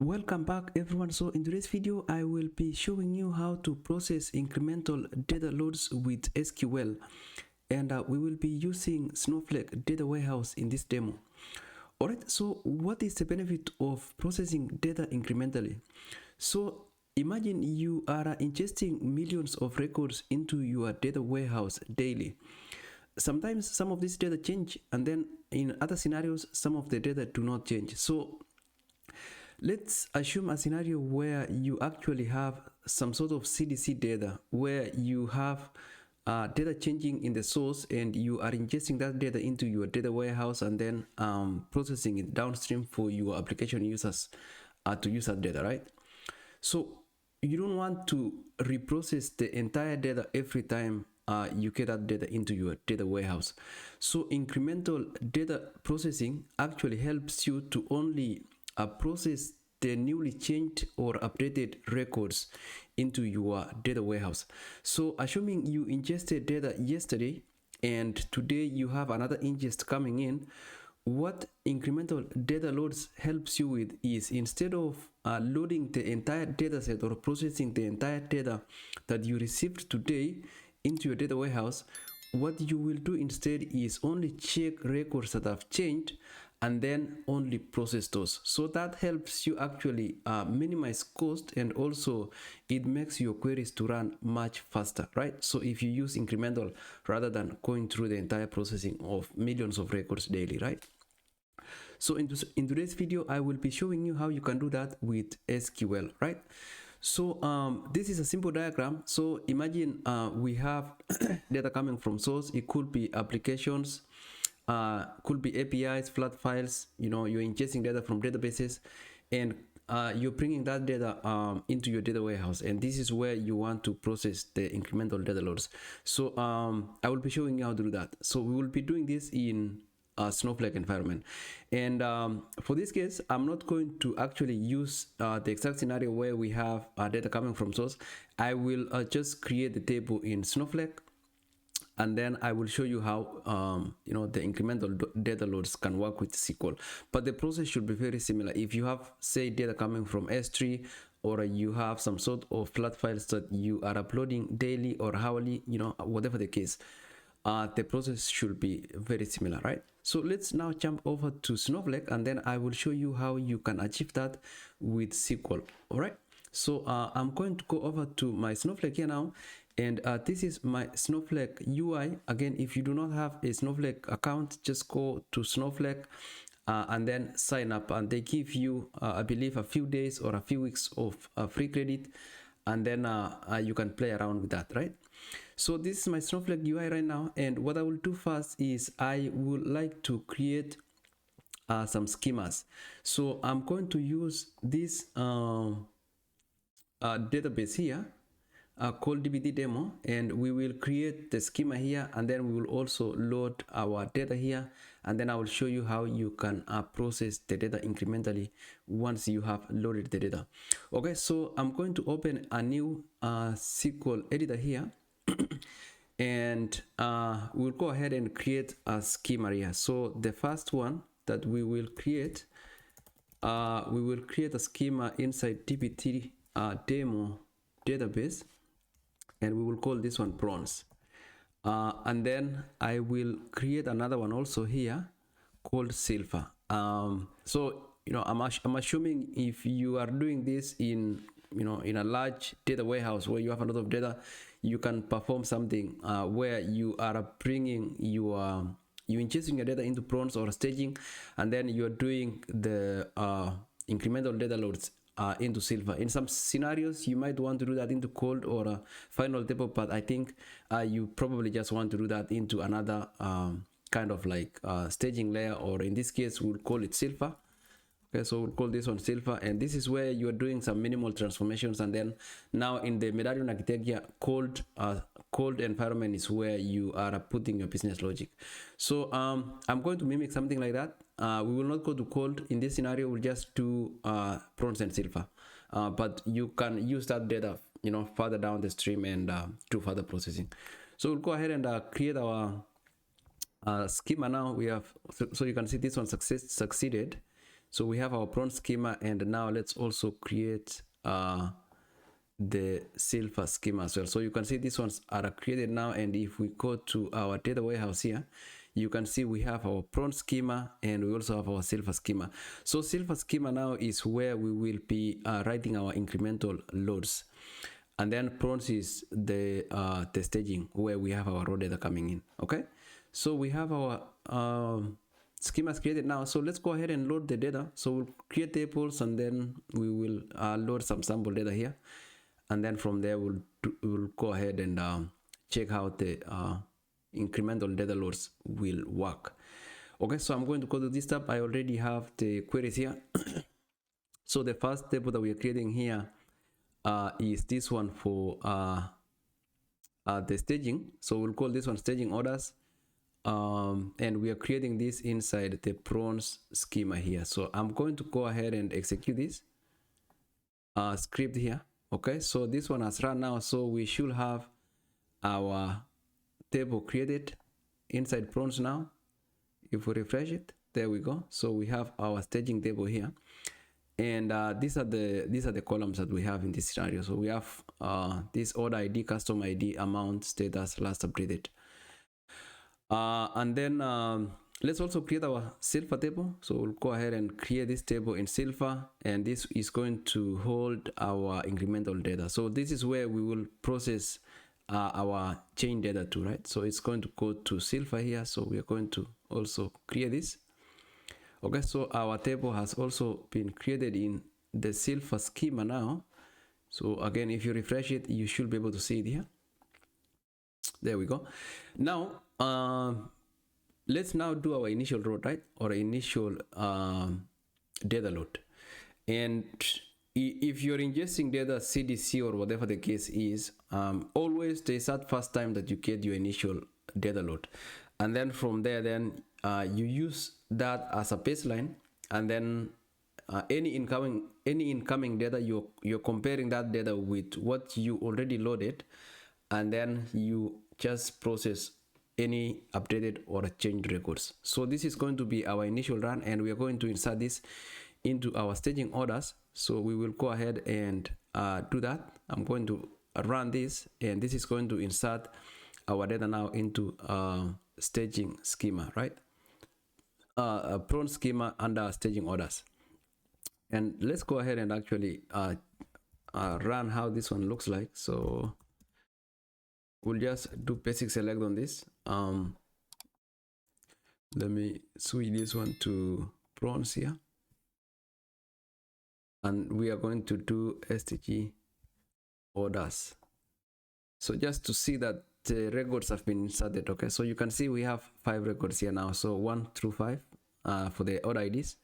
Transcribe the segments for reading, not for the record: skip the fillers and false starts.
Welcome back everyone. So in today's video I will be showing you how to process incremental data loads with SQL, and we will be using Snowflake data warehouse in this demo. Alright, so what is the benefit of processing data incrementally? So imagine you are ingesting millions of records into your data warehouse daily. Sometimes some of this data change, and then in other scenarios some of the data do not change. So let's assume a scenario where you actually have some sort of CDC data where you have data changing in the source, and you are ingesting that data into your data warehouse and then processing it downstream for your application users to use that data, right? So you don't want to reprocess the entire data every time you get that data into your data warehouse. So incremental data processing actually helps you to only process the newly changed or updated records into your data warehouse. So assuming you ingested data yesterday and today you have another ingest coming in, what incremental data loads helps you with is, instead of loading the entire data set or processing the entire data that you received today into your data warehouse, what you will do instead is only check records that have changed and then only process those. So that helps you actually minimize cost, and also it makes your queries to run much faster, right? So if you use incremental rather than going through the entire processing of millions of records daily, right? So in today's video I will be showing you how you can do that with SQL, right? So this is a simple diagram. So imagine we have data coming from source. It could be applications, could be APIs, flat files. You know, you're ingesting data from databases, and you're bringing that data into your data warehouse, and this is where you want to process the incremental data loads. So I will be showing you how to do that. So we will be doing this in Snowflake environment, and for this case I'm not going to actually use the exact scenario where we have data coming from source. I will just create the table in Snowflake, and then I will show you how you know, the incremental data loads can work with SQL. But the process should be very similar. If you have, say, data coming from S3, or you have some sort of flat files that you are uploading daily or hourly, you know, whatever the case, the process should be very similar, right? So let's now jump over to Snowflake, and then I will show you how you can achieve that with SQL. All right, so I'm going to go over to my Snowflake here now, and this is my Snowflake UI. Again, if you do not have a Snowflake account, just go to Snowflake and then sign up, and they give you I believe a few days or a few weeks of free credit, and then you can play around with that, right? So this is my Snowflake UI right now, and what I will do first is I would like to create some schemas. So I'm going to use this database here called dbt demo, and we will create the schema here, and then we will also load our data here, and then I will show you how you can process the data incrementally once you have loaded the data. Okay, so I'm going to open a new SQL editor here and we'll go ahead and create a schema here. So the first one that we will create a schema inside dbt demo database, and we will call this one bronze, and then I will create another one also here called silver. So you know, I'm assuming if you are doing this in, you know, in a large data warehouse where you have a lot of data, you can perform something where you are bringing your you ingesting your data into bronze or staging, and then you're doing the incremental data loads into silver. In some scenarios you might want to do that into cold or final table, but I think you probably just want to do that into another kind of like staging layer, or in this case we'll call it silver. Okay, so we'll call this one silver, and this is where you're doing some minimal transformations, and then now in the Medallion architecture, cold environment is where you are putting your business logic. So I'm going to mimic something like that. We will not go to cold in this scenario. We'll just do bronze and silver, but you can use that data, you know, further down the stream and do further processing. So we'll go ahead and create our schema now. We have, so you can see this one succeeded. So we have our prawn schema, and now let's also create the silver schema as well. So you can see these ones are created now, and if we go to our data warehouse here, you can see we have our prawn schema and we also have our silver schema. So silver schema now is where we will be writing our incremental loads, and then prawns is the staging where we have our raw data coming in. Okay, so we have our schemas created now. So let's go ahead and load the data. So we'll create tables, and then we will load some sample data here, and then from there we'll go ahead and check how the incremental data loads will work. Okay, so I'm going to go to this tab. I already have the queries here. So the first table that we are creating here is this one for the staging. So we'll call this one staging orders, and we are creating this inside the prawns schema here. So I'm going to go ahead and execute this script here. Okay, so this one has run now, so we should have our table created inside prawns now. If we refresh it, there we go. So we have our staging table here, and these are the columns that we have in this scenario. So we have this order ID, custom ID, amount, status, last updated, and then let's also create our silver table. So we'll go ahead and create this table in silver, and this is going to hold our incremental data. So this is where we will process our chain data to, right? So it's going to go to silver here. So we are going to also create this. Okay, so our table has also been created in the silver schema now. So again, if you refresh it, you should be able to see it here. There we go. Now let's now do our initial load, right? Or initial data load. And if you're ingesting data CDC or whatever the case is, always there's that first time that you get your initial data load, and then from there then you use that as a baseline, and then any incoming data, you're comparing that data with what you already loaded, and then you just process any updated or changed records. So this is going to be our initial run, and we are going to insert this into our staging orders. So we will go ahead and do that. I'm going to run this, and this is going to insert our data now into staging schema, right? A prawn schema under staging orders. And let's go ahead and actually run how this one looks like. So we'll just do basic select on this. Let me switch this one to prawns here, and we are going to do stg orders. So just to see that the records have been inserted. Okay, so you can see we have 5 records here now, so 1 through 5 for the order IDs,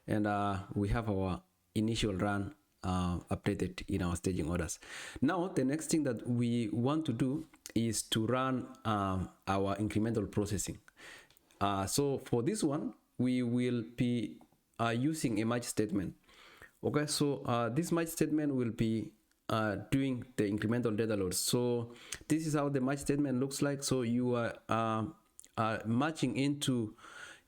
and we have our initial run updated in our staging orders. Now the next thing that we want to do is to run our incremental processing. So for this one, we will be using a match statement. Okay, so this match statement will be doing the incremental data load. So this is how the match statement looks like. So you are matching into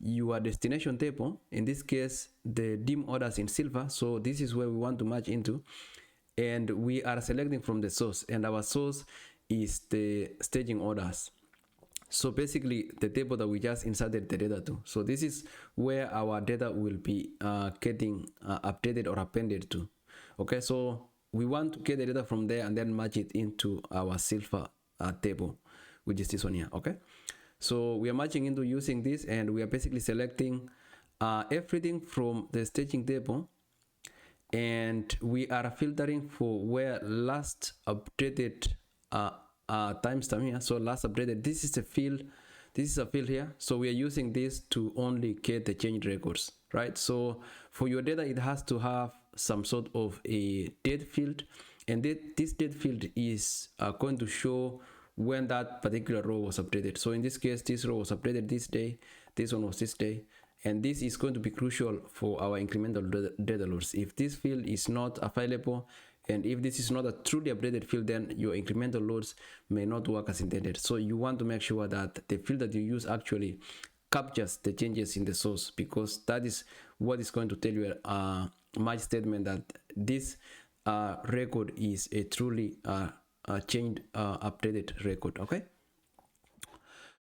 your destination table, in this case the dim orders in silver. So this is where we want to match into, and we are selecting from the source, and our source is the staging orders. So basically the table that we just inserted the data to. So this is where our data will be getting updated or appended to. Okay, so we want to get the data from there and then match it into our silver table, which is this one here. Okay, so we are matching into using this, and we are basically selecting everything from the staging table, and we are filtering for where last updated timestamp here. So last updated, this is a field here. So we are using this to only get the change records, right? So for your data, it has to have some sort of a date field, and this date field is going to show when that particular row was updated. So in this case, this row was updated this day, this one was this day, and this is going to be crucial for our incremental data loads. If this field is not available, and if this is not a truly updated field, then your incremental loads may not work as intended. So you want to make sure that the field that you use actually captures the changes in the source, because that is what is going to tell you a merge statement that this record is a truly changed updated record. Okay,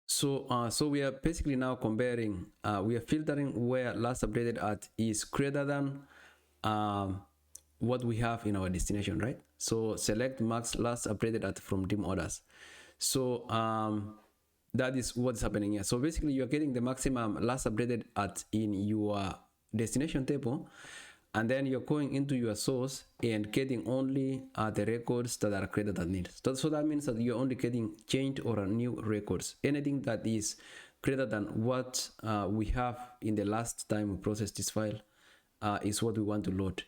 so so we are basically now comparing, we are filtering where last updated at is greater than what we have in our destination, right? So select max last updated at from dim orders. So that is what's happening here. So basically you're getting the maximum last updated at in your destination table, and then you're going into your source and getting only the records that are greater than it. So that means that you're only getting changed or new records. Anything that is greater than what we have in the last time we processed this file is what we want to load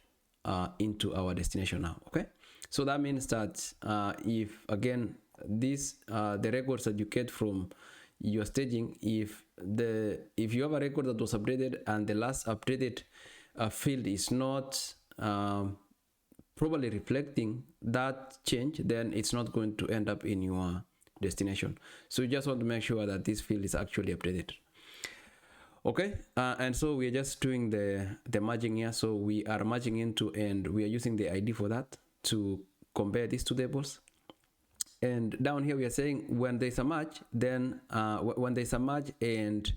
into our destination now. Okay, so that means that if again this the records that you get from your staging, if you have a record that was updated and the last updated field is not properly reflecting that change, then it's not going to end up in your destination. So you just want to make sure that this field is actually updated. Okay, and so we are just doing the merging here. So we are merging into, and we are using the ID for that to compare these two tables. And down here we are saying when there's a match, then when there's a match and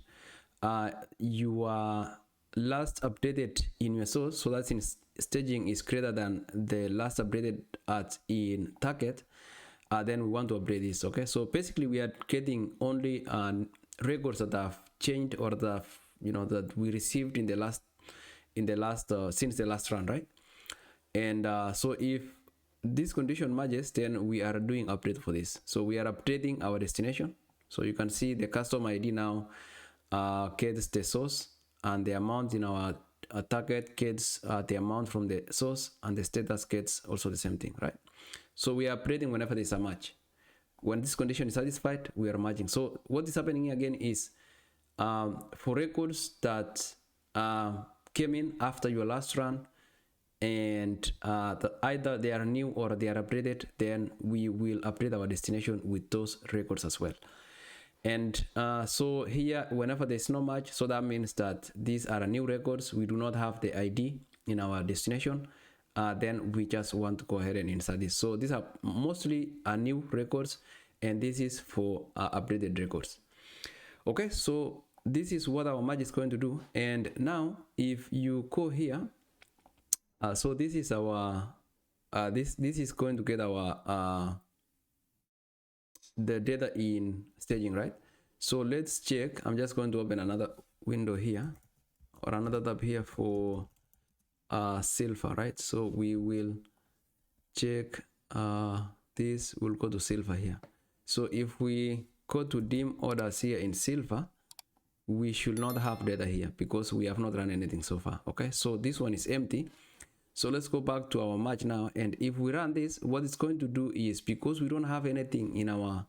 your last updated in your source, so that's in staging, is greater than the last updated at in target, then we want to update this. Okay, so basically we are getting only records that have changed or that that we received in the last since the last run, right? And so if this condition matches, then we are doing update for this. So we are updating our destination. So you can see the custom ID now gets the source, and the amount in our target gets the amount from the source, and the status gets also the same thing, right? So we are updating whenever there is a match. When this condition is satisfied, we are merging. So what is happening here again is for records that came in after your last run, and either they are new or they are updated, then we will update our destination with those records as well. And so here, whenever there's no match, so that means that these are new records, we do not have the ID in our destination, then we just want to go ahead and insert this. So these are mostly new records, and this is for updated records. Okay, so this is what our merge is going to do. And now if you go here, so this is our this is going to get our the data in staging, right? So let's check. I'm just going to open another window here, or another tab here for silver, right? So we will check this. We'll go to silver here. So if we go to dim orders here in silver, we should not have data here because we have not run anything so far. Okay, so this one is empty. So let's go back to our match now, and if we run this, what it's going to do is, because we don't have anything in our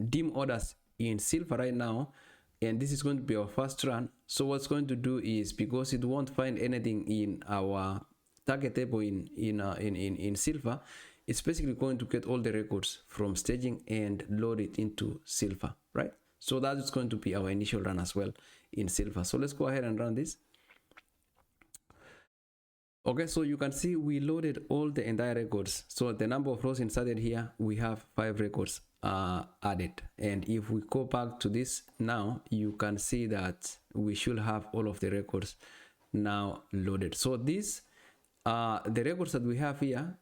dim orders in silver right now, and this is going to be our first run, so what's going to do is, because it won't find anything in our target table in silver, it's basically going to get all the records from staging and load it into silver, right? So that is going to be our initial run as well in silver. So let's go ahead and run this. Okay, so you can see we loaded all the entire records. So the number of rows inserted here, we have 5 records added. And if we go back to this now, you can see that we should have all of the records now loaded. So this, the records that we have here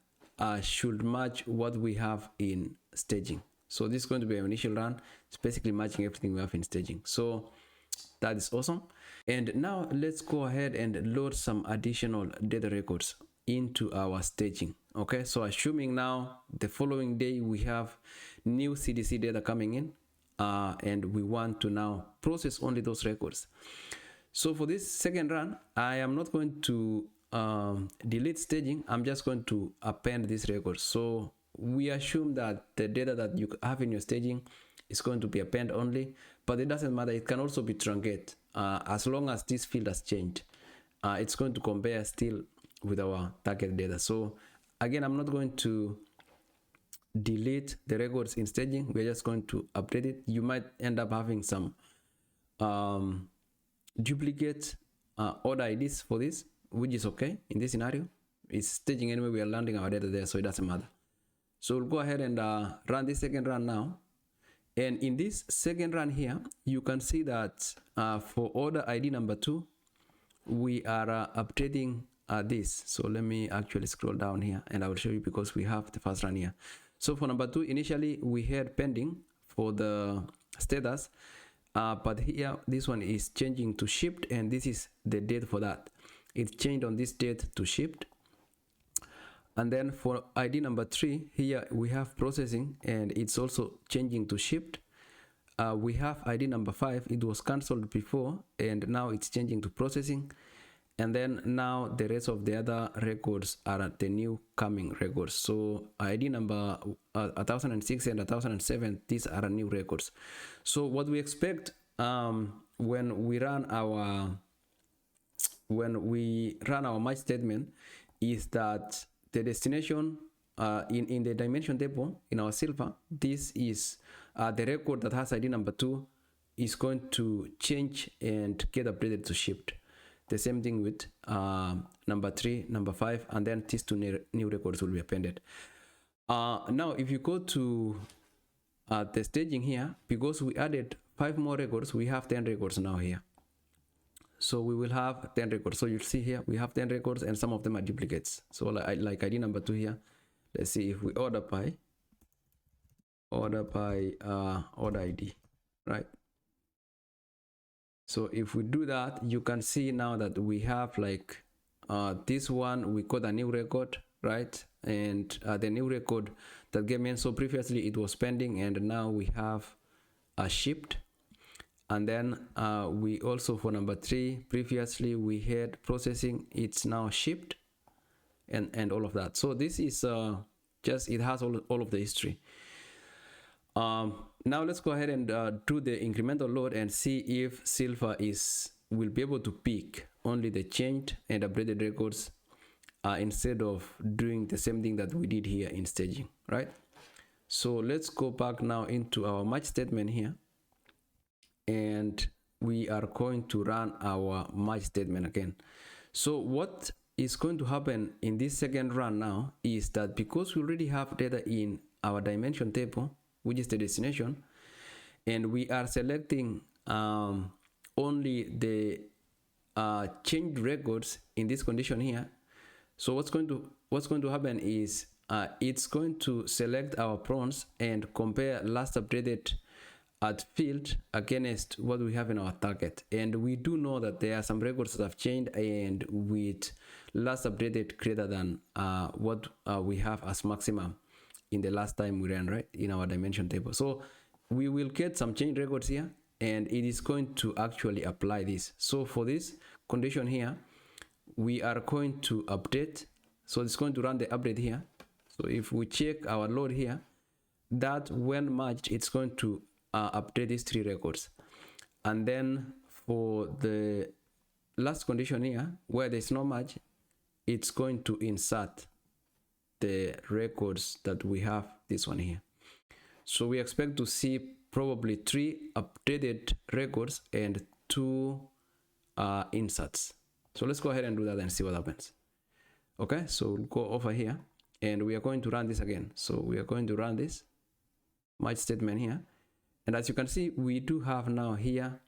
should match what we have in staging. So this is going to be our initial run. It's basically matching everything we have in staging. So that is awesome. And now let's go ahead and load some additional data records into our staging. Okay, so assuming now the following day we have new CDC data coming in, and we want to now process only those records. So for this second run, I am not going to delete staging. I'm just going to append these records. So we assume that the data that you have in your staging is going to be append only, but it doesn't matter. It can also be truncate as long as this field has changed. It's going to compare still with our target data. So again, I'm not going to delete the records in staging. We're just going to update it. You might end up having some duplicate order IDs for this, which is okay in this scenario. It's staging anyway, we are landing our data there, so it doesn't matter. So we'll go ahead and run this second run now. And in this second run here, you can see that for order ID number 2, we are updating this. So let me actually scroll down here and I will show you, because we have the first run here. So for number 2, initially we had pending for the status, but here this one is changing to shipped, and this is the date for that. It changed on this date to shipped. And then for ID number 3, here we have processing, and it's also changing to shipped. We have ID number 5, it was cancelled before, and now it's changing to processing. And then now the rest of the other records are the new coming records. So ID number 1006 and 1007, these are new records. So what we expect when we run our merge statement is that the destination in the dimension table in our silver, this is the record that has ID number 2 is going to change and get updated to shipped. The same thing with number 3, number 5, and then these 2 new records will be appended. Now, if you go to the staging here, because we added 5 more records, we have 10 records now here. So we will have 10 records. So you'll see here, we have 10 records and some of them are duplicates. So like ID number 2 here, let's see if we order by order ID, right? So if we do that, you can see now that we have like this one, we got a new record, right? And the new record that came in, so previously it was pending and now we have a shipped. And then we also, for number 3, previously we had processing, it's now shipped, and all of that. So this is just, it has all of the history. Now let's go ahead and do the incremental load and see if Silver will be able to pick only the changed and updated records instead of doing the same thing that we did here in staging, right? So let's go back now into our merge statement here, and we are going to run our merge statement again. So what is going to happen in this second run now is that because we already have data in our dimension table, which is the destination, and we are selecting only the changed records in this condition here. So what's going to happen is it's going to select our prawns and compare last updated at field against what we have in our target. And we do know that there are some records that have changed and with last updated greater than what we have as maximum in the last time we ran, right, in our dimension table. So we will get some change records here, and it is going to actually apply this. So for this condition here, we are going to update. So it's going to run the update here. So if we check our load here, that when merged, it's going to update these 3 records. And then for the last condition here, where there's no merge, it's going to insert the records that we have, this one here. So we expect to see probably 3 updated records and 2 inserts. So let's go ahead and do that and see what happens. Okay, so we'll go over here and we are going to run this again. So we are going to run this merge statement here. And as you can see, we do have now here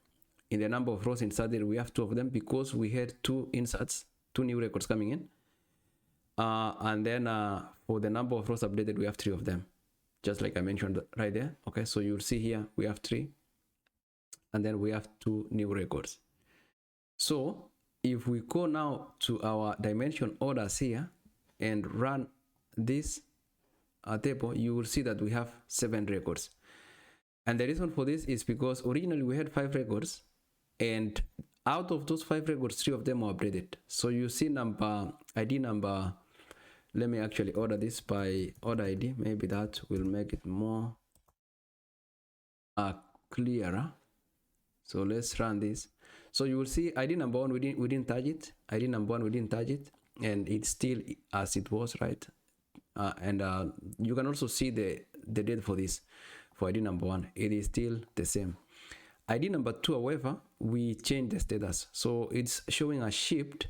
in the number of rows inserted, we have 2 of them because we had 2 inserts, 2 new records coming in. And then for the number of rows updated, we have 3 of them, just like I mentioned right there. Okay, so you'll see here we have 3, and then we have 2 new records. So if we go now to our dimension orders here and run this table, you will see that we have 7 records. And the reason for this is because originally we had 5 records, and out of those 5 records, 3 of them were updated. So you see ID number, let me actually order this by order ID. Maybe that will make it more clearer. So let's run this. So you will see ID number 1, we didn't touch it. ID number 1, we didn't touch it, and it's still as it was, right? And you can also see the date for this. For ID number 1, it is still the same. ID number 2, however, we changed the status. So it's showing a shipped,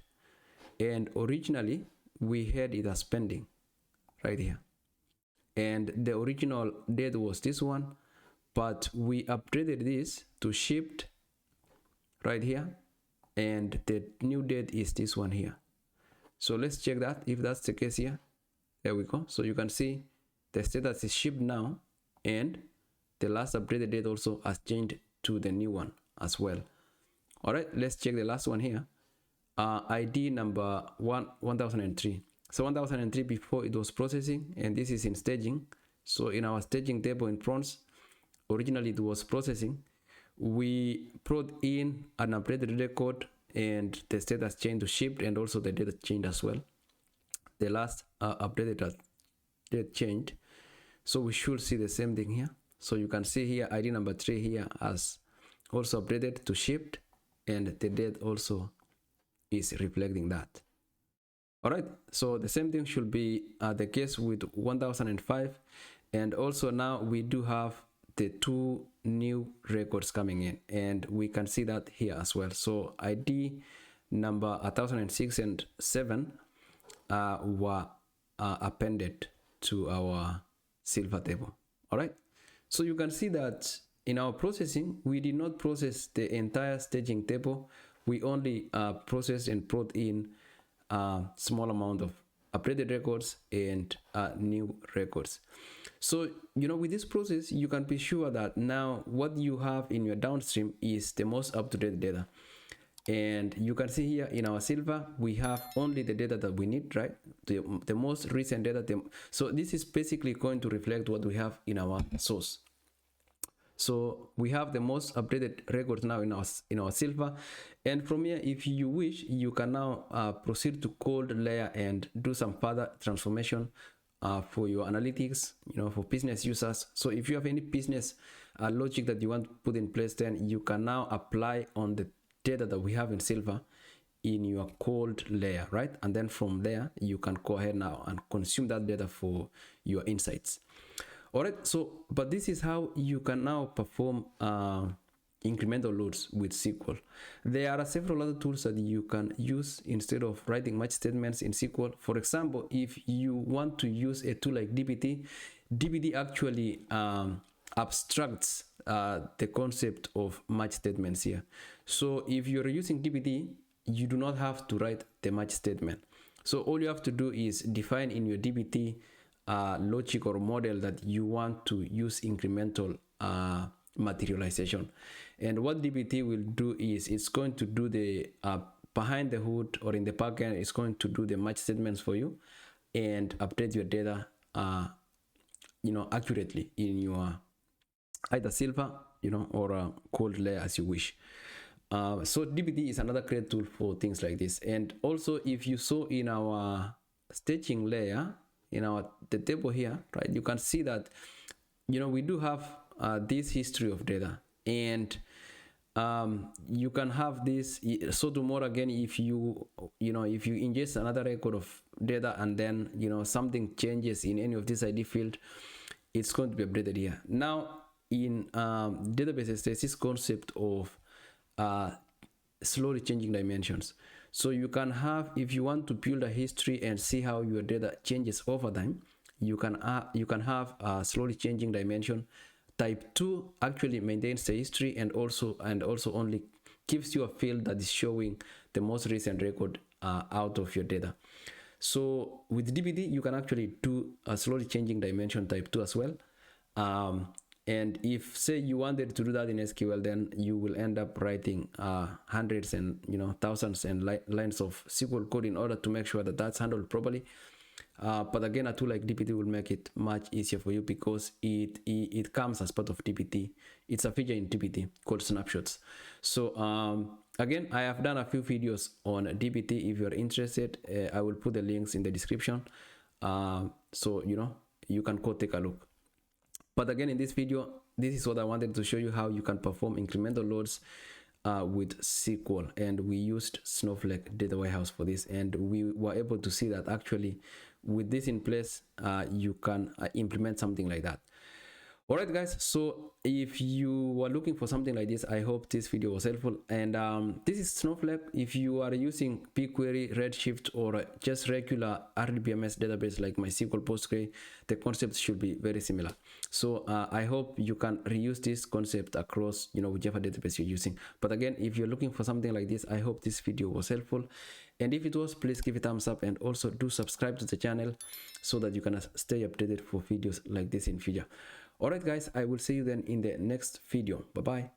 and originally we had it as pending right here. And the original date was this one, but we upgraded this to shipped right here, and the new date is this one here. So let's check that if that's the case here. There we go. So you can see the status is shipped now, and the last updated date also has changed to the new one as well. All right, let's check the last one here. ID number 1003. So 1003, before it was processing, and this is in staging. So in our staging table in prawns, originally it was processing. We brought in an updated record, and the status changed to shipped, and also the data changed as well. The last updated date changed. So we should see the same thing here. So you can see here ID number 3 here as also updated to shipped, and the date also is reflecting that. All right, so the same thing should be the case with 1005, and also now we do have the 2 new records coming in, and we can see that here as well. So ID number 1006 and 7 were appended to our silver table. All right, so you can see that in our processing, we did not process the entire staging table. We only processed and brought in a small amount of updated records and new records. So, with this process, you can be sure that now what you have in your downstream is the most up-to-date data. And you can see here in our silver, we have only the data that we need, right? The most recent data. So this is basically going to reflect what we have in our source. So we have the most updated records now in our silver, and from here, if you wish, you can now proceed to cold layer and do some further transformation for your analytics, for business users. So if you have any business logic that you want to put in place, then you can now apply on the data that we have in silver in your cold layer, right? And then from there, you can go ahead now and consume that data for your insights. All right, so but this is how you can now perform incremental loads with SQL. There are several other tools that you can use instead of writing match statements in SQL. For example, if you want to use a tool like dbt, dbt actually abstracts the concept of match statements here. So if you're using dbt, you do not have to write the match statement. So all you have to do is define in your dbt logic or model that you want to use incremental materialization. And what dbt will do is it's going to do the behind the hood, or in the backend, it's going to do the match statements for you and update your data accurately in your either silver or a cold layer as you wish. So dbt is another great tool for things like this. And also, if you saw in our staging layer, in the table here, right, you can see that we do have this history of data, and you can have this. So tomorrow again, if you ingest another record of data and then something changes in any of this ID field, it's going to be updated here. Now in databases, there's this concept of slowly changing dimensions. So you can have, if you want to build a history and see how your data changes over time, you can have a slowly changing dimension. Type 2 actually maintains the history and also only gives you a field that is showing the most recent record out of your data. So with dbt, you can actually do a slowly changing dimension type 2 as well. And if, say, you wanted to do that in SQL, then you will end up writing hundreds and thousands and lines of SQL code in order to make sure that that's handled properly. But again, a tool like dbt will make it much easier for you because it comes as part of dbt. It's a feature in dbt called snapshots. So again, I have done a few videos on dbt. If you're interested, I will put the links in the description. So you can go take a look. But again, in this video, this is what I wanted to show you, how you can perform incremental loads with SQL. And we used Snowflake data warehouse for this. And we were able to see that actually with this in place, you can implement something like that. Alright guys, so if you were looking for something like this, I hope this video was helpful. And this is Snowflake. If you are using BigQuery, Redshift, or just regular RDBMS database like MySQL, Postgre, the concept should be very similar. So I hope you can reuse this concept across, whichever database you're using. But again, if you're looking for something like this, I hope this video was helpful. And if it was, please give it a thumbs up, and also do subscribe to the channel so that you can stay updated for videos like this in future. Alright guys, I will see you then in the next video. Bye bye.